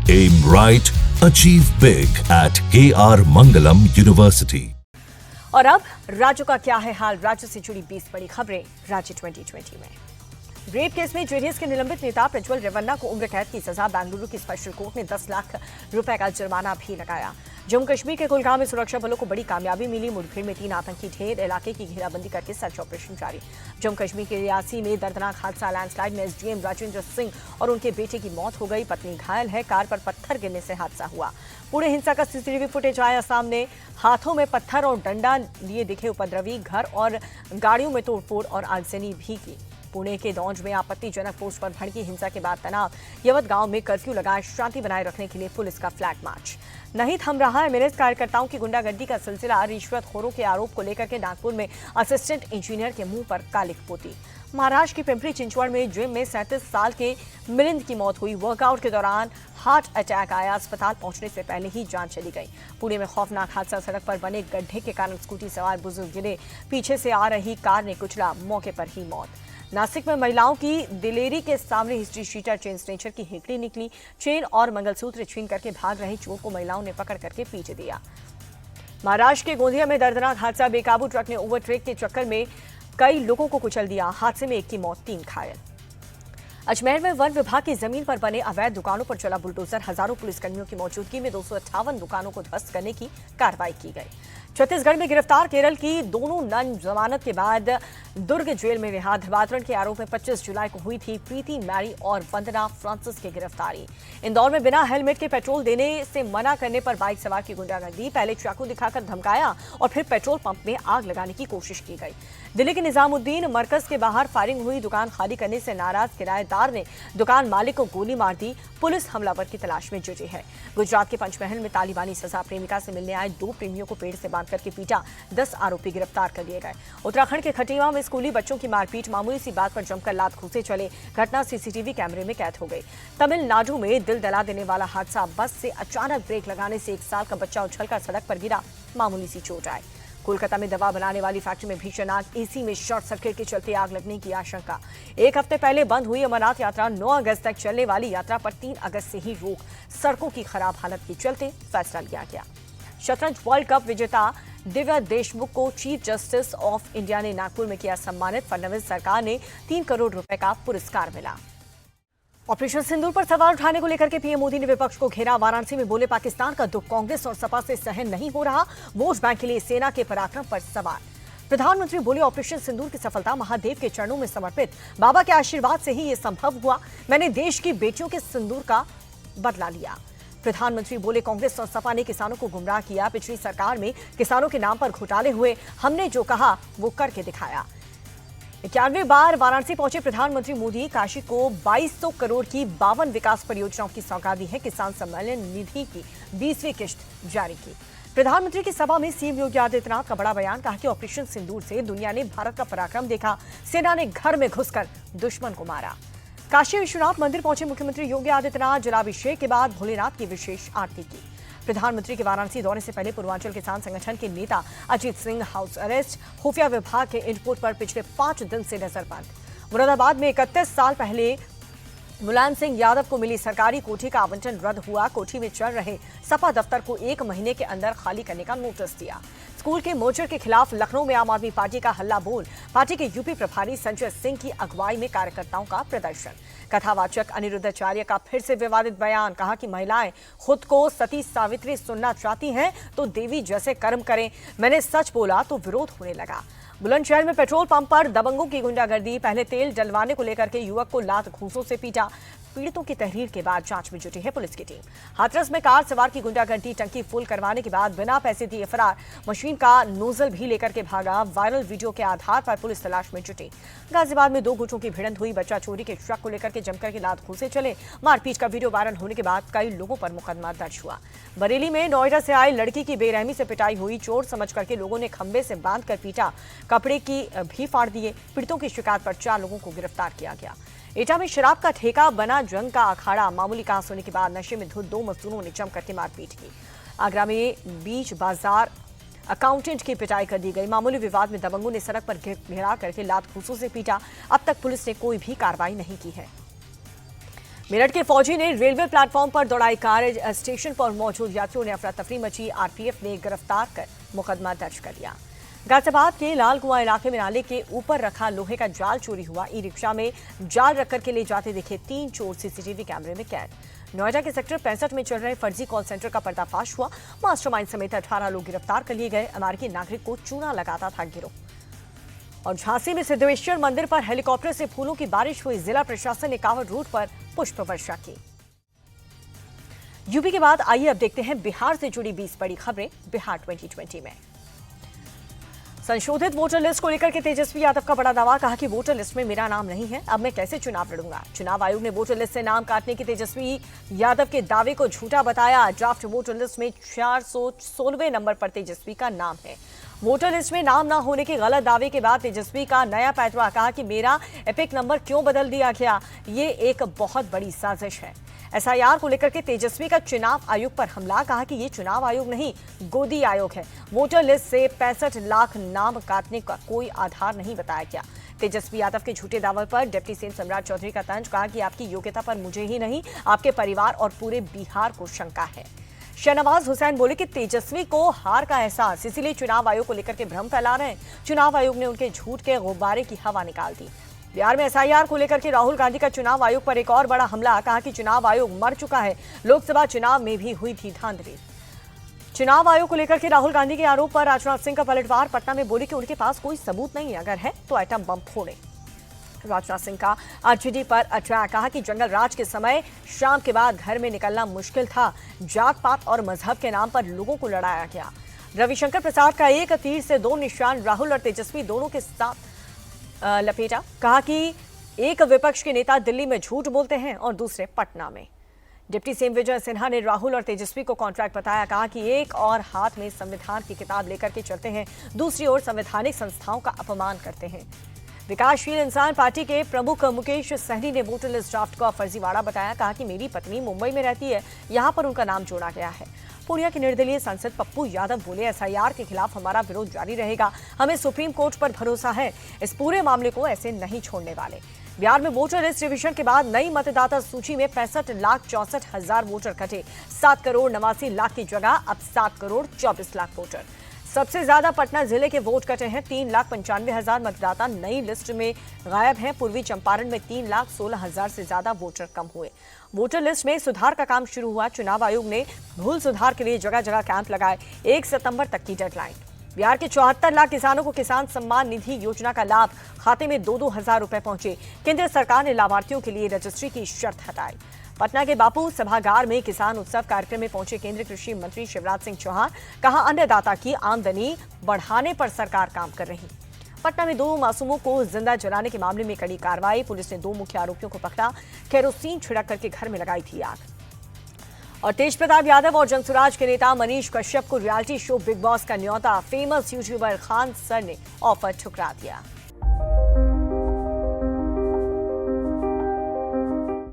Aim right, achieve big at KR Mangalam University. और अब राज्य का क्या है हाल, राज्य से जुड़ी 20 बड़ी खबरें राज्य 2020 में। रेप केस में जेडीएस के निलंबित नेता प्रज्वल रेवन्ना को उम्र कैद की सजा बेंगलुरु की स्पेशल कोर्ट ने 10 लाख रुपए का जुर्माना भी लगाया। जम्मू कश्मीर के कुलगाम में सुरक्षा बलों को बड़ी कामयाबी मिली। मुठभेड़ में 3 आतंकी ढेर, इलाके की घेराबंदी करके सर्च ऑपरेशन जारी। जम्मू कश्मीर के रियासी में दर्दनाक हादसा, लैंडस्लाइड में एसडीएम राजेंद्र सिंह और उनके बेटे की मौत हो गई, पत्नी घायल है। कार पर पत्थर गिरने से हादसा हुआ। पूरे हिंसा का सीसीटीवी फुटेज आया सामने। हाथों में पत्थर और डंडा लिए दिखे उपद्रवी, घर और गाड़ियों में तोड़फोड़ और आगजनी भी की। पुणे के दौंज में आपत्तिजनक पोस्ट पर भड़की हिंसा के बाद तनाव। यवत गांव में कर्फ्यू लगाए शांति बनाए रखने के लिए पुलिस का फ्लैग मार्च। नहीं थम रहा एमएनएस कार्यकर्ताओं की गुंडागर्दी का सिलसिला। रिश्वतखोरों के आरोप को लेकर के नागपुर में असिस्टेंट इंजीनियर के मुंह पर कालिक पोती। महाराष्ट्र की पिंपरी चिंचवड़ में जिम में 37 साल के मिलिंद की मौत हुई। वर्कआउट के दौरान हार्ट अटैक आया, अस्पताल पहुंचने से पहले ही जान चली गई। पुणे में खौफनाक हादसा, सड़क पर बने गड्ढे के कारण स्कूटी सवार बुजुर्ग गिरे, पीछे से आ रही कार ने कुचला, मौके पर ही मौत। नासिक में महिलाओं की दिलेरी के सामने हिस्ट्री शीटर चेन स्नेचर की हेकड़ी निकली। चेन और मंगलसूत्र छीन करके भाग रहे चोर को महिलाओं ने पकड़ करके पीट दिया। महाराष्ट्र के गोंदिया में दर्दनाक हादसा, बेकाबू ट्रक ने ओवरटेक के चक्कर में कई लोगों को कुचल दिया। हादसे में 1 की मौत, 3 घायल। अजमेर में वन विभाग की जमीन पर बने अवैध दुकानों पर चला बुलडोजर। हजारों पुलिसकर्मियों की मौजूदगी में 258 दुकानों को ध्वस्त करने की कार्रवाई की गई। छत्तीसगढ़ में गिरफ्तार केरल की दोनों नन जमानत के बाद दुर्ग जेल में रिहा। धर्मांतरण के आरोप में 25 जुलाई को हुई थी प्रीति मैरी और वंदना फ्रांसिस की गिरफ्तारी। इंदौर में बिना हेलमेट के पेट्रोल देने से मना करने पर बाइक सवार की गुंडागर्दी। पहले चाकू दिखाकर धमकाया और फिर पेट्रोल पंप में आग लगाने की कोशिश की गई। दिल्ली के निजामुद्दीन मरकज के बाहर फायरिंग हुई। दुकान खाली करने से नाराज किराएदार ने दुकान मालिक को गोली मार दी। पुलिस हमलावर की तलाश में जुटी है। गुजरात के पंचमहल में तालिबानी सजा, प्रेमिका से मिलने आए 2 प्रेमियों को पेड़ से बांध करके पीटा, 10 आरोपी गिरफ्तार कर लिए गए। उत्तराखंड के खटीमा में स्कूली बच्चों की मारपीट, मामूली सी बात पर जमकर लात घूंसे चले, घटना सीसीटीवी कैमरे में कैद हो गई। तमिलनाडु में दिल दहला देने वाला हादसा, बस से अचानक ब्रेक लगाने से 1 साल का बच्चा उछलकर सड़क पर गिरा, मामूली सी चोट आई। कोलकाता में दवा बनाने वाली फैक्ट्री में भीषण आग, एसी में शॉर्ट सर्किट के चलते आग लगने की आशंका। 1 हफ्ते पहले बंद हुई अमरनाथ यात्रा, 9 अगस्त तक चलने वाली यात्रा पर 3 अगस्त से ही रोक। सड़कों की खराब हालत के चलते फैसला लिया गया। शतरंज वर्ल्ड कप विजेता दिव्या देशमुख को चीफ जस्टिस ऑफ इंडिया ने नागपुर में किया सम्मानित। फडणवीस सरकार ने 3 करोड़ रुपए का पुरस्कार मिला। ऑपरेशन सिंदूर पर सवाल उठाने को लेकर के पीएम मोदी ने विपक्ष को घेरा। वाराणसी में बोले, पाकिस्तान का दुख कांग्रेस और सपा से सहन नहीं हो रहा। वोट बैंक के लिए सेना के पराक्रम पर सवाल। प्रधानमंत्री बोले, ऑपरेशन सिंदूर की सफलता महादेव के चरणों में समर्पित, बाबा के आशीर्वाद से ही ये संभव हुआ। मैंने देश की बेटियों के सिंदूर का बदला लिया। प्रधानमंत्री बोले, कांग्रेस और सपा ने किसानों को गुमराह किया। पिछली सरकार में किसानों के नाम पर घोटाले हुए, हमने जो कहा वो करके दिखाया। 91 बार वाराणसी पहुंचे प्रधानमंत्री मोदी, काशी को 2200 करोड़ की 52 विकास परियोजनाओं की सौगात दी है। किसान सम्मेलन निधि की 20वीं किश्त जारी की। प्रधानमंत्री की सभा में सीएम योगी आदित्यनाथ का बड़ा बयान, कहा कि ऑपरेशन सिंदूर से दुनिया ने भारत का पराक्रम देखा। सेना ने घर में घुसकर दुश्मन को मारा। काशी विश्वनाथ मंदिर पहुंचे मुख्यमंत्री योगी आदित्यनाथ, जलाभिषेक के बाद भोलेनाथ की विशेष आरती की। प्रधानमंत्री के वाराणसी दौरे से पहले पूर्वांचल किसान संगठन के नेता अजीत सिंह हाउस अरेस्ट। खुफिया विभाग के इनपुट पर पिछले 5 दिन से नजरबंद। मुरादाबाद में 31 साल पहले मुलायम सिंह यादव को मिली सरकारी कोठी का आवंटन रद्द हुआ। कोठी में चल रहे सपा दफ्तर को 1 महीने के अंदर खाली करने का नोटिस दिया। स्कूल के मोर्चर के खिलाफ लखनऊ में आम आदमी पार्टी का हल्ला बोल। पार्टी के यूपी प्रभारी संजय सिंह की अगुवाई में कार्यकर्ताओं का प्रदर्शन। कथावाचक अनिरुद्धाचार्य का फिर से विवादित बयान, कहा कि महिलाएं खुद को सती सावित्री सुनना चाहती हैं तो देवी जैसे कर्म करें। मैंने सच बोला तो विरोध होने लगा। बुलंदशहर में पेट्रोल पंप पर दबंगों की गुंडागर्दी। पहले तेल डलवाने को लेकर के युवक को लात घूंसों से पीटा। पीड़ितों की तहरीर के बाद जांच में जुटी है पुलिस की टीम। हाथरस में कार सवार की गुंडागर्दी, टंकी फुल करवाने के बाद बिना पैसे दिए फरार। मशीन का नोजल भी लेकर के भागा। वायरल वीडियो के आधार पर पुलिस तलाश में जुटी। गाजियाबाद में 2 गुटों की भिड़ंत हुई। बच्चा चोरी के शक को लेकर के जमकर के लात घूंसे चले। मारपीट का वीडियो वायरल होने के बाद कई लोगों पर मुकदमा दर्ज हुआ। बरेली में नोएडा से आई लड़की की बेरहमी से पिटाई हुई। चोर समझ करके लोगों ने खंबे से बांध कर पीटा, कपड़े की भी फाड़ दिए। पीड़ितों की शिकायत पर 4 लोगों को गिरफ्तार किया गया। एटा में शराब का ठेका बना जंग का अखाड़ा। मामूली कहास होने के बाद नशे में धुत 2 मजदूरों ने जम करके मारपीट की। आगरा में बीच बाजार अकाउंटेंट की पिटाई कर दी गई। मामूली विवाद में दबंगों ने सड़क पर घेरा करके लात घूंसों से पीटा। अब तक पुलिस ने कोई भी कार्रवाई नहीं की है। मेरठ के फौजी ने रेलवे प्लेटफॉर्म पर दौड़ाई कार। स्टेशन पर मौजूद यात्रियों ने अफरा तफरी मची। आरपीएफ ने गिरफ्तार कर मुकदमा दर्ज कर लिया। गाजियाबाद के लाल कुआं इलाके में नाले के ऊपर रखा लोहे का जाल चोरी हुआ। ई रिक्शा में जाल रखकर के ले जाते दिखे 3 चोर सीसीटीवी कैमरे में कैद। नोएडा के सेक्टर 65 में चल रहे फर्जी कॉल सेंटर का पर्दाफाश हुआ। मास्टरमाइंड समेत 18 लोग गिरफ्तार कर लिए गए। अमेरिकी नागरिक को चूना लगाता था गिरोह। और झांसी में सिद्धेश्वर मंदिर पर हेलीकॉप्टर से फूलों की बारिश हुई। जिला प्रशासन ने कांवड़ रूट पर पुष्प वर्षा की। यूपी के बाद आइए अब देखते हैं बिहार से जुड़ी 20 बड़ी खबरें बिहार 2020 में। संशोधित वोटर लिस्ट को लेकर के तेजस्वी यादव का बड़ा दावा। कहा कि वोटर लिस्ट में मेरा नाम नहीं है, अब मैं कैसे चुनाव लड़ूंगा। चुनाव आयोग ने वोटर लिस्ट से नाम काटने की तेजस्वी यादव के दावे को झूठा बताया। ड्राफ्ट वोटर लिस्ट में 416वें नंबर पर तेजस्वी का नाम है। वोटर लिस्ट में नाम न होने के गलत दावे के बाद तेजस्वी का नया पैतरा। कहा कि मेरा एपिक नंबर क्यों बदल दिया गया, ये एक बहुत बड़ी साजिश है। एसआईआर को लेकर के तेजस्वी का चुनाव आयोग पर हमला। कहा कि ये चुनाव आयोग नहीं, गोदी आयोग है। वोटर लिस्ट से 65 लाख नाम काटने का कोई आधार नहीं बताया गया। तेजस्वी यादव के झूठे दावे पर डिप्टी सीएम सम्राट चौधरी का तंज। कहा कि आपकी योग्यता पर मुझे ही नहीं, आपके परिवार और पूरे बिहार को शंका है। शहनवाज हुसैन बोले कि तेजस्वी को हार का एहसास, इसीलिए चुनाव आयोग को लेकर के भ्रम फैला रहे हैं। चुनाव आयोग ने उनके झूठ के गुब्बारे की हवा निकाल दी। बिहार में एसआईआर को लेकर के राहुल गांधी का चुनाव आयोग पर एक और बड़ा हमला। कहा कि चुनाव आयोग मर चुका है, लोकसभा चुनाव में भी हुई थी धांधली। चुनाव आयोग को लेकर के राहुल गांधी के आरोप पर राजनाथ सिंह का पलटवार। पटना में बोले कि उनके पास कोई सबूत नहीं, अगर है तो एटम बम फोड़े। राजनाथ सिंह का आरजेडी पर अटैक। कहा कि जंगल राज के समय शाम के बाद घर में निकलना मुश्किल था। जात पात और मजहब के नाम पर लोगों को लड़ाया गया। रविशंकर प्रसाद का एक तीर से 2 निशान राहुल और तेजस्वी दोनों के साथ लपेटा। कहा कि एक विपक्ष के नेता दिल्ली में झूठ बोलते हैं और दूसरे पटना में। डिप्टी सीएम विजय सिन्हा ने राहुल और तेजस्वी को कॉन्ट्रैक्ट बताया। कहा कि एक और हाथ में संविधान की किताब लेकर के चलते हैं, दूसरी ओर संवैधानिक संस्थाओं का अपमान करते हैं। विकासशील इंसान पार्टी के प्रमुख मुकेश सहनी ने वोटर लिस्ट ड्राफ्ट को फर्जीवाड़ा बताया। कहा कि मेरी पत्नी मुंबई में रहती है, यहां पर उनका नाम जोड़ा गया है। पूर्णिया के निर्दलीय सांसद पप्पू यादव बोले, एसआईआर के खिलाफ हमारा विरोध जारी रहेगा, हमें सुप्रीम कोर्ट पर भरोसा है, इस पूरे मामले को ऐसे नहीं छोड़ने वाले। बिहार में वोटर लिस्ट रिवीजन के बाद नई मतदाता सूची में 65,64,000 वोटर कटे। 7 करोड़ 89 लाख की जगह अब 7 करोड़ 24 लाख वोटर। सबसे ज्यादा पटना जिले के वोट कटे हैं। 3,95,000 मतदाता नई लिस्ट में गायब हैं। पूर्वी चंपारण में 3,16,000 से ज्यादा वोटर कम हुए। वोटर लिस्ट में सुधार का काम शुरू हुआ। चुनाव आयोग ने भूल सुधार के लिए जगह जगह कैंप लगाए। 1 सितंबर तक की डेडलाइन। बिहार के 74 लाख किसानों को किसान सम्मान निधि योजना का लाभ, खाते में 2-2 हजार रुपए पहुंचे। केंद्र सरकार ने लाभार्थियों के लिए रजिस्ट्री की शर्त हटाई। पटना के बापू सभागार में किसान उत्सव कार्यक्रम में पहुंचे केंद्रीय कृषि मंत्री शिवराज सिंह चौहान। कहा, अन्नदाता की आमदनी बढ़ाने पर सरकार काम कर रही। पटना में 2 मासूमों को जिंदा जलाने के मामले में कड़ी कार्रवाई। पुलिस ने 2 मुख्य आरोपियों को पकड़ा। केरोसिन छिड़क करके घर में लगाई थी आग। और तेज प्रताप यादव और जनसुराज के नेता मनीष कश्यप को रियलिटी शो बिग बॉस का न्योता फेमस यूट्यूबर खान सर ने ऑफर ठुकरा दिया।